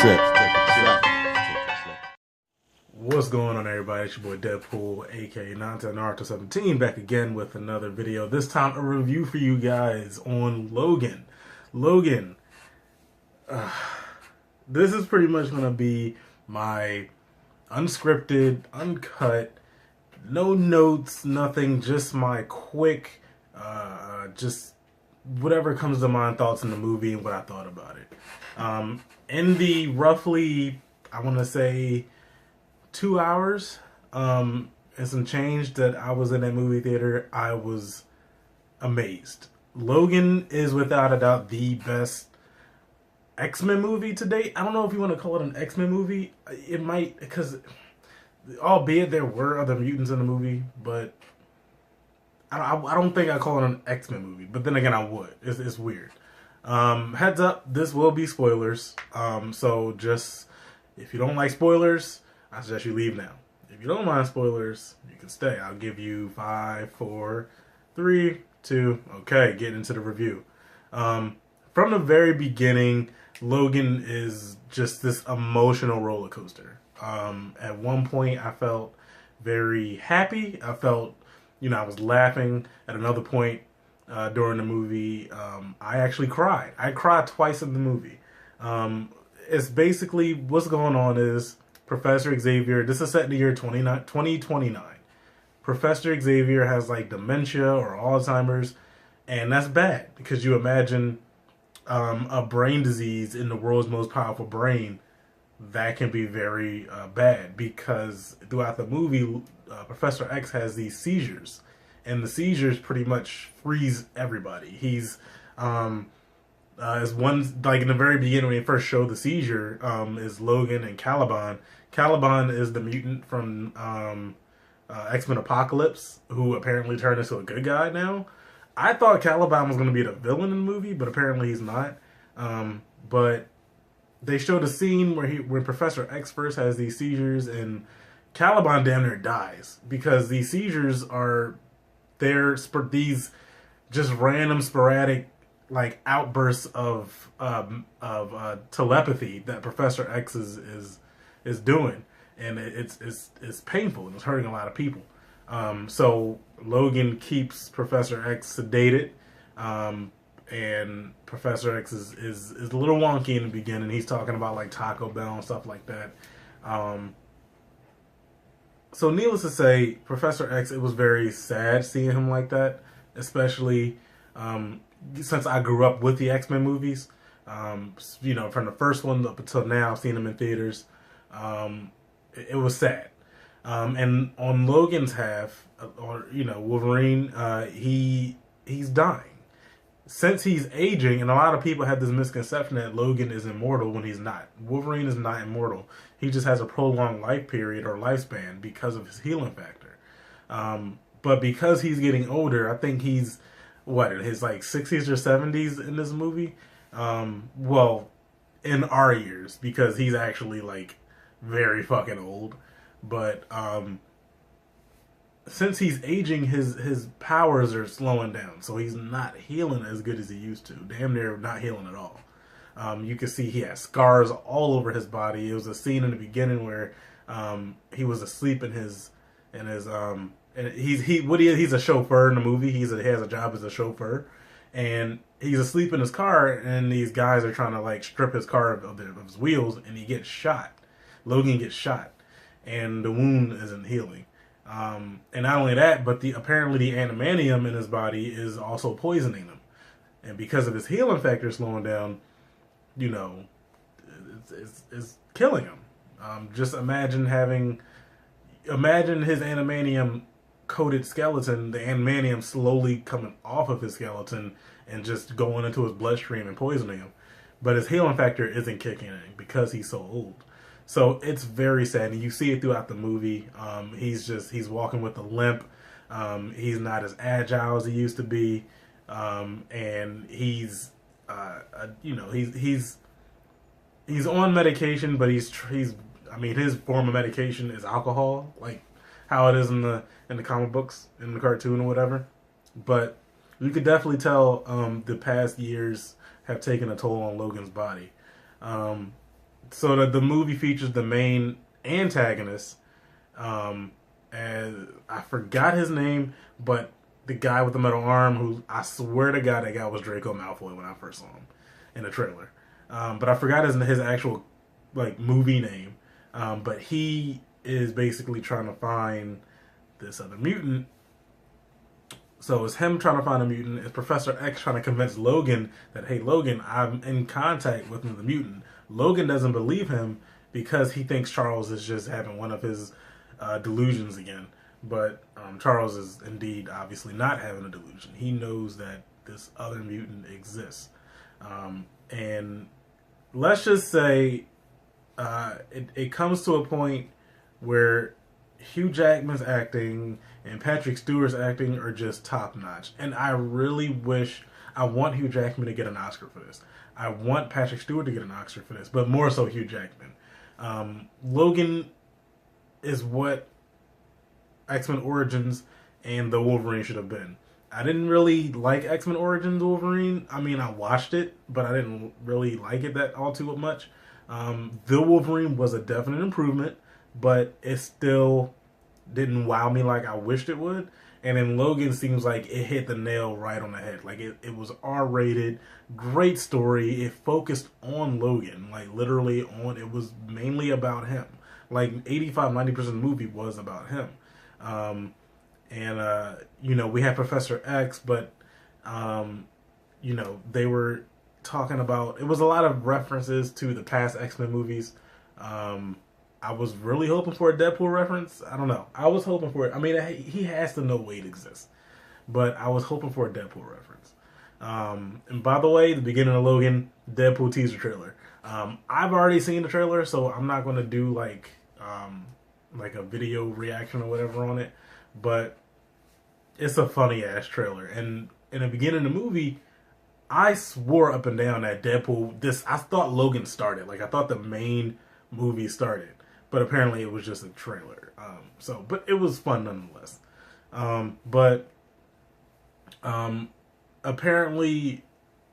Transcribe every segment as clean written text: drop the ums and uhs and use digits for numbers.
trip. What's going on, everybody? It's your boy Deadpool, aka Naruto 17, back again with another video. This time a review for you guys on Logan. Logan. This is pretty much going to be my unscripted, uncut, no notes, nothing, just my quick, just whatever comes to mind thoughts in the movie and what I thought about it. In the roughly, I want to say, 2 hours and some change that I was in that movie theater, I was amazed. Logan is without a doubt the best X-Men movie to date. I don't know if you want to call it an X-Men movie. It might, because albeit there were other mutants in the movie, but I don't think I call it an X-Men movie. But then again, I would. It's weird. Heads up, this will be spoilers. So just, if you don't like spoilers, I suggest you leave now. If you don't mind spoilers, you can stay. I'll give you 5, 4, 3, 2. Okay, get into the review. From the very beginning, Logan is just this emotional roller coaster. At one point, I felt very happy. I felt, I was laughing. At another point during the movie, I actually cried. I cried twice in the movie. It's basically, what's going on is Professor Xavier, this is set in the year 2029. Professor Xavier has like dementia or Alzheimer's, and that's bad because you imagine a brain disease in the world's most powerful brain, that can be very bad, because throughout the movie, Professor X has these seizures, and the seizures pretty much freeze everybody. He's as one, like in the very beginning when they first show the seizure, is Logan and Caliban. Caliban is the mutant from X-Men Apocalypse, who apparently turned into a good guy now. I thought Caliban was going to be the villain in the movie, but apparently he's not. But they showed a scene where when Professor X first has these seizures, and Caliban damn near dies because these seizures are these just random sporadic like outbursts of telepathy that Professor X is doing, and it's painful and it's hurting a lot of people. So Logan keeps Professor X sedated, and Professor X is a little wonky in the beginning. He's talking about like Taco Bell and stuff like that. So needless to say, Professor X, it was very sad seeing him like that, especially since I grew up with the X-Men movies. From the first one up until now, I've seen them in theaters. It was sad. And on Logan's half, Wolverine, he's dying. Since he's aging, and a lot of people have this misconception that Logan is immortal when he's not. Wolverine is not immortal. He just has a prolonged life period or lifespan because of his healing factor. But because he's getting older, I think he's, in his like 60s or 70s in this movie? Well, in our years, because he's actually like very fucking old. But since he's aging, his powers are slowing down, so he's not healing as good as he used to. Damn near not healing at all. You can see he has scars all over his body. It was a scene in the beginning where he was asleep he's a chauffeur in the movie. He has a job as a chauffeur, and he's asleep in his car, and these guys are trying to like strip his car of his wheels, and he gets shot. Logan gets shot, and the wound isn't healing. And not only that, but apparently the animanium in his body is also poisoning him. And because of his healing factor slowing down, it's killing him. Just imagine his animanium coated skeleton, the animanium slowly coming off of his skeleton and just going into his bloodstream and poisoning him. But his healing factor isn't kicking in because he's so old. So it's very sad, and you see it throughout the movie. He's walking with a limp. He's not as agile as he used to be, and he's on medication, but his form of medication is alcohol, like how it is in the comic books, in the cartoon or whatever. But you could definitely tell the past years have taken a toll on Logan's body. so that the movie features the main antagonist, and I forgot his name, but the guy with the metal arm, who I swear to God, that guy was Draco Malfoy when I first saw him in the trailer. But I forgot his actual like movie name. But he is basically trying to find this other mutant. So it's him trying to find a mutant. It's Professor X trying to convince Logan that, hey, Logan, I'm in contact with the mutant. Logan doesn't believe him because he thinks Charles is just having one of his delusions again. But Charles is indeed obviously not having a delusion. He knows that this other mutant exists. And let's just say it comes to a point where Hugh Jackman's acting and Patrick Stewart's acting are just top notch. And I really wish, I want Hugh Jackman to get an Oscar for this. I want Patrick Stewart to get an Oscar for this, but more so Hugh Jackman. Logan is what X-Men Origins and the Wolverine should have been. I didn't really like X-Men Origins Wolverine. I mean, I watched it, but I didn't really like it that all too much. The Wolverine was a definite improvement, but it still didn't wow me like I wished it would. And then Logan seems like it hit the nail right on the head. Like it was R-rated, great story. It focused on Logan, like literally on, it was mainly about him. Like 85-90% of the movie was about him. You know, we had Professor X, but, you know, they were talking about, it was a lot of references to the past X-Men movies. I was really hoping for a Deadpool reference. I don't know. I was hoping for it. I mean, he has to know Wade exists. But I was hoping for a Deadpool reference. And by the way, the beginning of Logan, Deadpool teaser trailer. I've already seen the trailer, so I'm not going to do like a video reaction or whatever on it. But it's a funny ass trailer. And in the beginning of the movie, I swore up and down that Deadpool, I thought Logan started. Like I thought the main movie started. But apparently it was just a trailer. But it was fun nonetheless. Apparently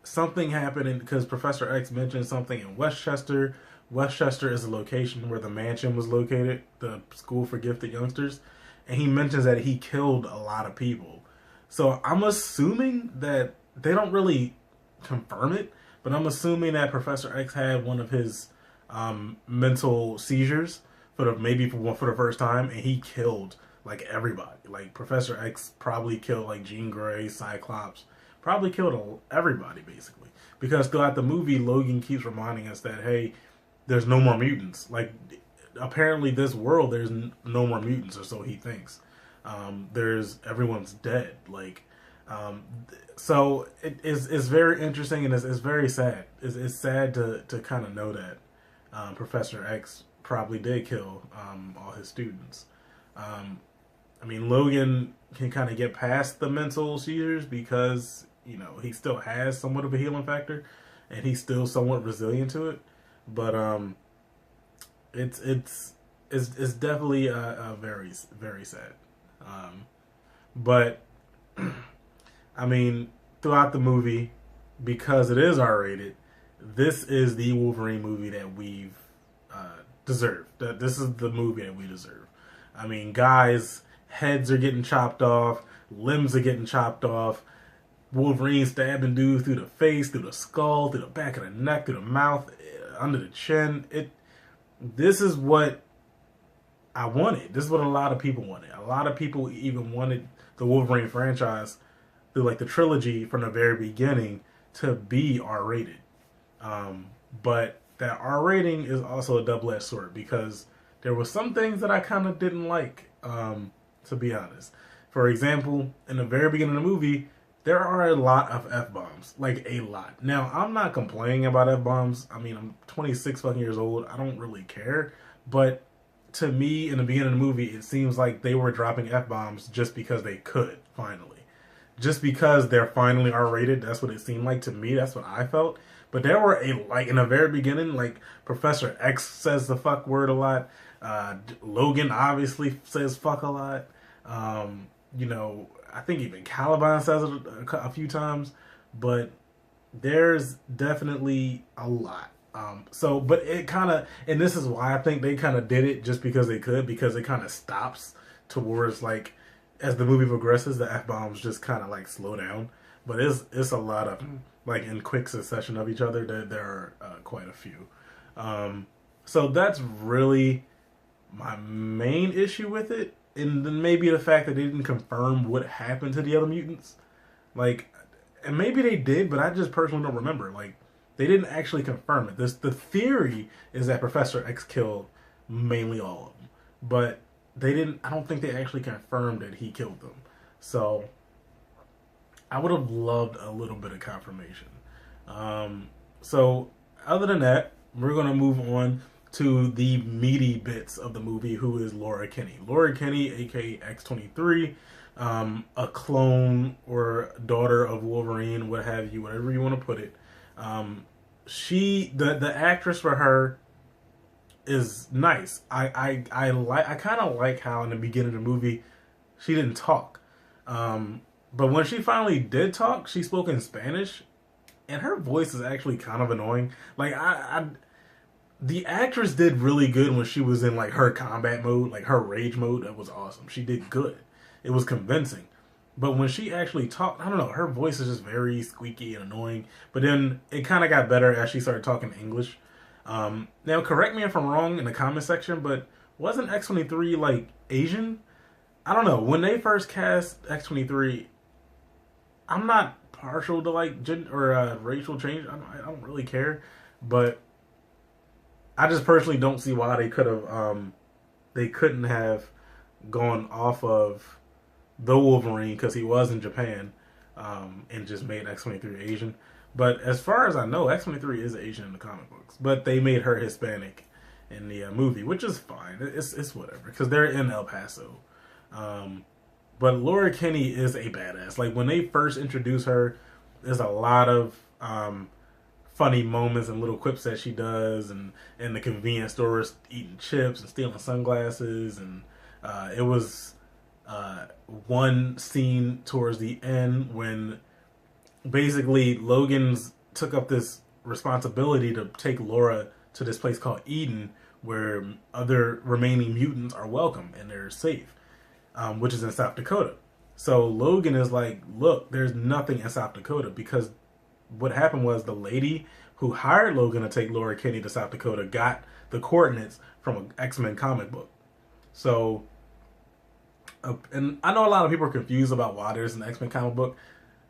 something happened because Professor X mentioned something in Westchester. Westchester is a location where the mansion was located, the school for gifted youngsters. And he mentions that he killed a lot of people. So I'm assuming that they don't really confirm it, but I'm assuming that Professor X had one of his mental seizures for the first time, and he killed like everybody. Like Professor X probably killed like Jean Grey, Cyclops, probably killed everybody basically. Because throughout the movie, Logan keeps reminding us that, hey, there's no more mutants. Like apparently this world, there's no more mutants, or so he thinks. Everyone's dead. Like, so it's very interesting, and it's very sad. It's sad to kind of know that Professor X probably did kill all his students. I mean, Logan can kind of get past the mental seizures because, you know, he still has somewhat of a healing factor, and he's still somewhat resilient to it. But it's definitely very, very sad. But I mean, throughout the movie, because it is R-rated, this is the Wolverine movie that we've deserved. This is the movie that we deserve. I mean, guys, heads are getting chopped off, limbs are getting chopped off, Wolverine stabbing dudes through the face, through the skull, through the back of the neck, through the mouth, under the chin. This is what I wanted. This is what a lot of people wanted. A lot of people even wanted the Wolverine franchise, through like the trilogy from the very beginning, to be R-rated. But that R rating is also a double-edged sword, because there were some things that I kind of didn't like, to be honest. For example, in the very beginning of the movie, there are a lot of F-bombs. Like, a lot. Now, I'm not complaining about F-bombs. I mean, I'm 26 fucking years old. I don't really care. But to me, in the beginning of the movie, it seems like they were dropping F-bombs just because they could, finally. Just because they're finally R-rated, that's what it seemed like to me. That's what I felt. But there were in the very beginning, like, Professor X says the fuck word a lot. Logan obviously says fuck a lot. You know, I think even Caliban says it a few times. But there's definitely a lot But it kind of, and this is why I think they kind of did it just because they could, because it kind of stops towards like, as the movie progresses, the F bombs just kind of like slow down. But it's a lot of like in quick succession of each other. There are quite a few. So that's really my main issue with it, and then maybe the fact that they didn't confirm what happened to the other mutants. Like, and maybe they did, but I just personally don't remember. Like, they didn't actually confirm it. The theory is that Professor X killed mainly all of them, but they didn't. I don't think they actually confirmed that he killed them. So I would have loved a little bit of confirmation. So other than that, we're gonna move on to the meaty bits of the movie. Who is Laura Kinney? Laura Kinney, aka X-23, a clone or daughter of Wolverine, what have you, whatever you want to put it. The actress for her is nice. I kind of like how in the beginning of the movie she didn't talk, but when she finally did talk, she spoke in Spanish, and her voice is actually kind of annoying. Like the actress did really good when she was in like her combat mode, like her rage mode. That was awesome. She did good. It was convincing. But when she actually talked, I don't know, her voice is just very squeaky and annoying. But then it kind of got better as she started talking English. Now, correct me if I'm wrong in the comment section, but wasn't X-23 like Asian? I don't know. When they first cast X-23, I'm not partial to like gender or racial change. I don't really care, but I just personally don't see why they couldn't have gone off of the Wolverine because he was in Japan, and just made X-23 Asian. But as far as I know, X-23 is Asian in the comic books, but they made her Hispanic in the movie, which is fine. It's whatever because they're in El Paso. But Laura Kinney is a badass. Like when they first introduce her, there's a lot of funny moments and little quips that she does, and in the convenience stores eating chips and stealing sunglasses, and it was one scene towards the end when basically Logan's took up this responsibility to take Laura to this place called Eden, where other remaining mutants are welcome and they're safe, which is in South Dakota. So Logan is like, look, there's nothing in South Dakota, because what happened was the lady who hired Logan to take Laura Kinney to South Dakota got the coordinates from an X-Men comic book. So, and I know a lot of people are confused about why there's an X-Men comic book.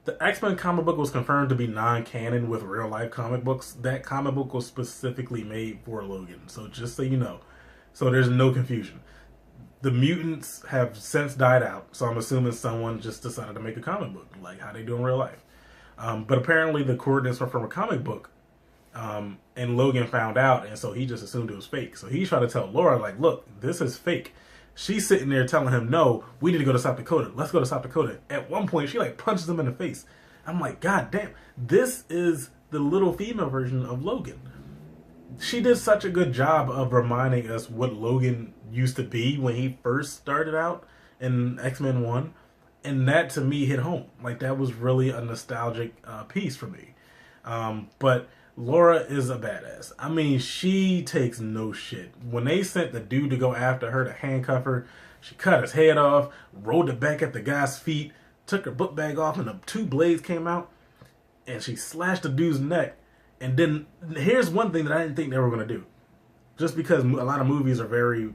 The X-Men comic book was confirmed to be non-canon with real-life comic books. That comic book was specifically made for Logan. So just so you know. So there's no confusion. The mutants have since died out, so I'm assuming someone just decided to make a comic book, like how they do in real life. But apparently the coordinates were from a comic book, and Logan found out, and so he just assumed it was fake. So he's trying to tell Laura, like, look, this is fake. She's sitting there telling him, no, we need to go to South Dakota. Let's go to South Dakota. At one point, she like punches him in the face. I'm like, God damn, this is the little female version of Logan. She did such a good job of reminding us what Logan used to be when he first started out in X-Men 1. And that, to me, hit home. Like, that was really a nostalgic piece for me. But Laura is a badass. I mean, she takes no shit. When they sent the dude to go after her to handcuff her, she cut his head off, rolled it back at the guy's feet, took her book bag off, and the two blades came out, and she slashed the dude's neck. And then, here's one thing that I didn't think they were going to do. Just because a lot of movies are very...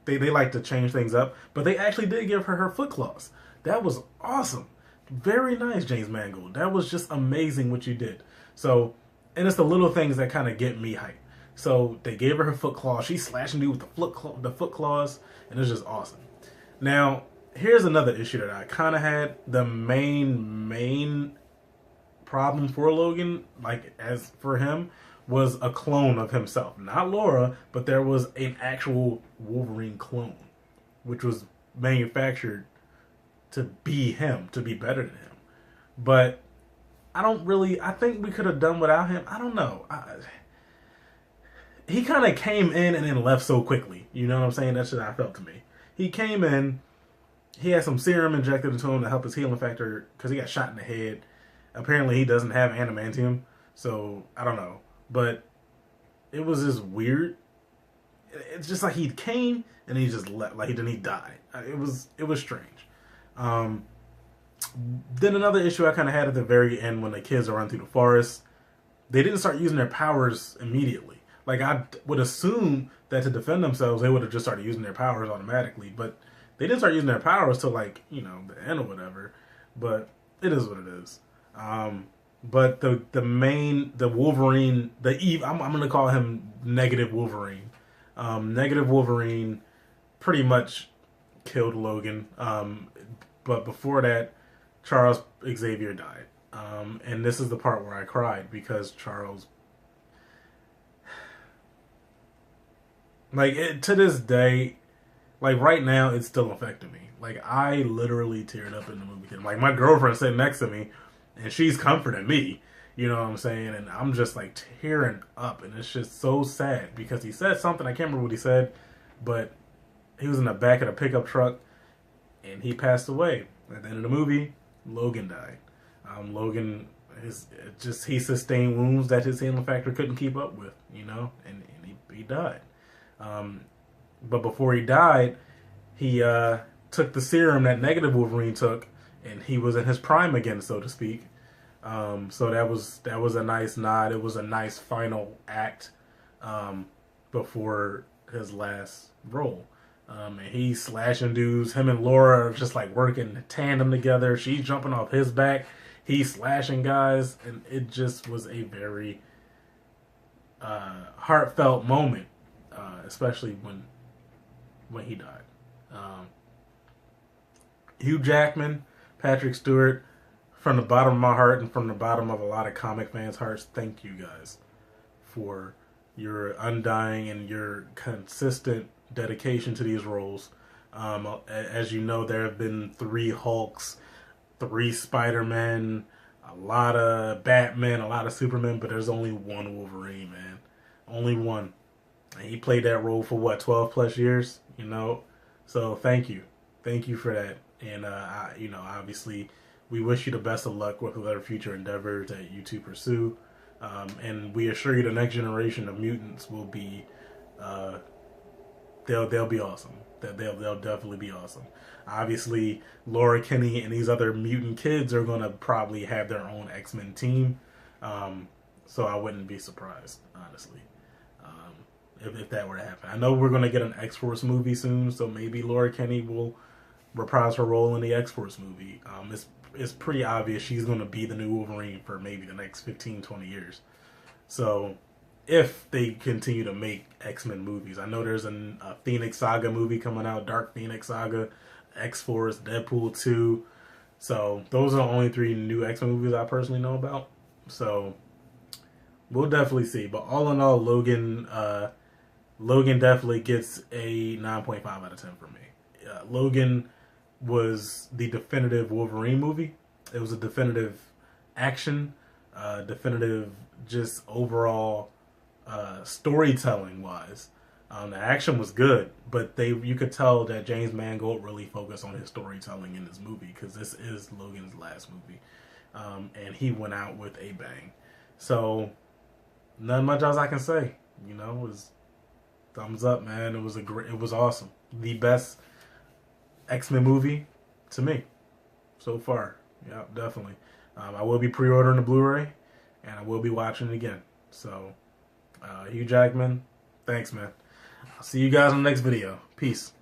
They like to change things up, but they actually did give her foot claws. That was awesome. Very nice, James Mangold. That was just amazing what you did. So, and it's the little things that kind of get me hyped. So they gave her foot claws. She's slashing dude with the foot claws, and it's just awesome. Now, here's another issue that I kind of had. The main problem for Logan, like as for him, was a clone of himself. Not Laura, but there was an actual Wolverine clone, which was manufactured to be him, to be better than him. But I think we could have done without him. I don't know. He kind of came in and then left so quickly. You know what I'm saying? That's what I felt to me. He came in, he had some serum injected into him to help his healing factor because he got shot in the head. Apparently he doesn't have adamantium, so I don't know. but it was just weird. It's just like he came and he just left, like then he died. It was strange. Um, then another issue I kind of had at the very end when the kids are running through the forest, they didn't start using their powers immediately. Like I would assume that to defend themselves, they would have just started using their powers automatically, but they didn't start using their powers till like the end or whatever. But it is what it is. But the Wolverine, I'm gonna call him Negative Wolverine. Negative Wolverine pretty much killed Logan. But before that, Charles Xavier died. And this is the part where I cried because Charles, to this day, like right now, it's still affecting me. Like I literally teared up in the movie theater. Like my girlfriend sitting next to me, and she's comforting me. You know what I'm saying? And I'm just like tearing up, and it's just so sad because he said something. I can't remember what he said, but he was in the back of the pickup truck, and he passed away. At the end of the movie, Logan died. Logan he sustained wounds that his healing factor couldn't keep up with, and he died. But before he died, he took the serum that Negative Wolverine took, and he was in his prime again, so to speak. So that was a nice nod. It was a nice final act before his last role. And he's slashing dudes. Him and Laura are just like working tandem together. She's jumping off his back. He's slashing guys. And it just was a very heartfelt moment, especially when he died. Hugh Jackman, Patrick Stewart, from the bottom of my heart and from the bottom of a lot of comic fans' hearts, thank you guys for your undying and your consistent dedication to these roles. As you know, there have been 3 Hulks, 3 Spider-Men, a lot of Batman, a lot of Superman, but there's only one Wolverine, man. Only one. And he played that role for 12 plus years, So thank you. Thank you for that. And, obviously we wish you the best of luck with whatever future endeavors that you two pursue. And we assure you the next generation of mutants will be, they'll be awesome. They'll definitely be awesome. Obviously, Laura Kinney and these other mutant kids are going to probably have their own X-Men team. So I wouldn't be surprised, honestly, if that were to happen. I know we're going to get an X-Force movie soon, so maybe Laura Kinney will reprise her role in the X-Force movie. It's pretty obvious she's going to be the new Wolverine for maybe the next 15, 20 years. So if they continue to make X-Men movies, I know there's a Phoenix Saga movie coming out, Dark Phoenix Saga, X-Force, Deadpool 2. So those are the only 3 new X-Men movies I personally know about. So we'll definitely see. But all in all, Logan definitely gets a 9.5 out of 10 for me. Logan was the definitive Wolverine movie. It was a definitive action, definitive just overall storytelling wise. The action was good, but you could tell that James Mangold really focused on his storytelling in this movie because this is Logan's last movie, and he went out with a bang. So not much else I can say. It was thumbs up, man. It was awesome. The best X-Men movie to me so far. Yeah, definitely. I will be pre-ordering the Blu-ray, and I will be watching it again. So, Hugh Jackman, thanks, man. I'll see you guys in the next video. Peace.